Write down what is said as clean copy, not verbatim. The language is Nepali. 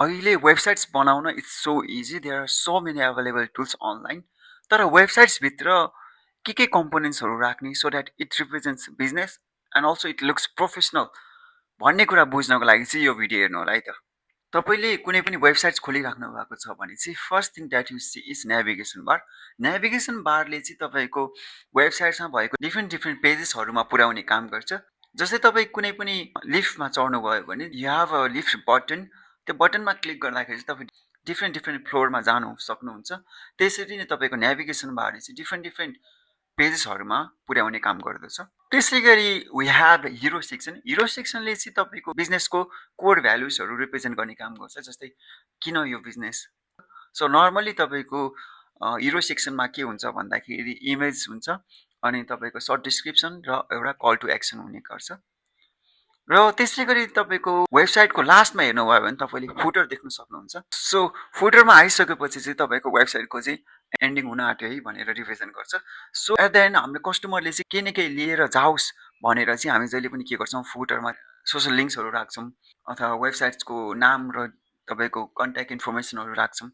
अहिले वेबसाइट्स बनाउन it's so easy, there are so many available tools online. तर वेबसाइट्सभित्र के कम्पोनेन्ट्सहरू राख्ने so that it represents business and also it looks professional भन्ने कुरा बुझ्नको लागि चाहिँ यो भिडियो हेर्नु होला है त। तपाईँले कुनै पनि वेबसाइट्स खोलिराख्नु भएको छ भने चाहिँ first thing that you see is navigation bar. Navigation बारले चाहिँ तपाईँको वेबसाइट्समा भएको डिफ्रेन्ट डिफ्रेन्ट पेजेसहरूमा पुर्याउने काम गर्छ। जस्तै तपाईँ कुनै पनि लिफ्टमा चढ्नुभयो भने you have a lift button, त्यो बटनमा क्लिक गर्दाखेरि चाहिँ तपाईँ डिफ्रेन्ट डिफ्रेन्ट फ्लोरमा जानु सक्नुहुन्छ। त्यसरी नै तपाईँको नेभिगेसन बारले चाहिँ डिफ्रेन्ट डिफ्रेन्ट पेजेसहरूमा पुर्याउने काम गर्दछ। त्यसै गरी वी हेभ हिरो सेक्सन। हिरो सेक्सनले चाहिँ तपाईँको बिजनेसको कोर भ्यालुजहरू रिप्रेजेन्ट गर्ने काम गर्छ। जस्तै किन यो बिजनेस। सो नर्मली तपाईँको हिरो सेक्सनमा के हुन्छ भन्दाखेरि इमेज हुन्छ, अनि तपाईँको सर्ट डिस्क्रिप्सन र एउटा कल टु एक्सन हुने गर्छ। र त्यसै गरी तपाईँको वेबसाइटको लास्टमा हेर्नुभयो भने तपाईँले फुटर देख्न सक्नुहुन्छ। सो फुटरमा आइसकेपछि चाहिँ तपाईँको वेबसाइटको चाहिँ एन्डिङ हुन आँट्यो है भनेर रिप्रेजेन्ट गर्छ। सो एट द एन्ड हाम्रो कस्टमरले चाहिँ केही न केही लिएर जाओस् भनेर चाहिँ हामी जहिले पनि के गर्छौँ, फुटरमा सोसल लिङ्क्सहरू राख्छौँ अथवा वेबसाइट्सको नाम र तपाईँको कन्ट्याक्ट इन्फर्मेसनहरू राख्छौँ।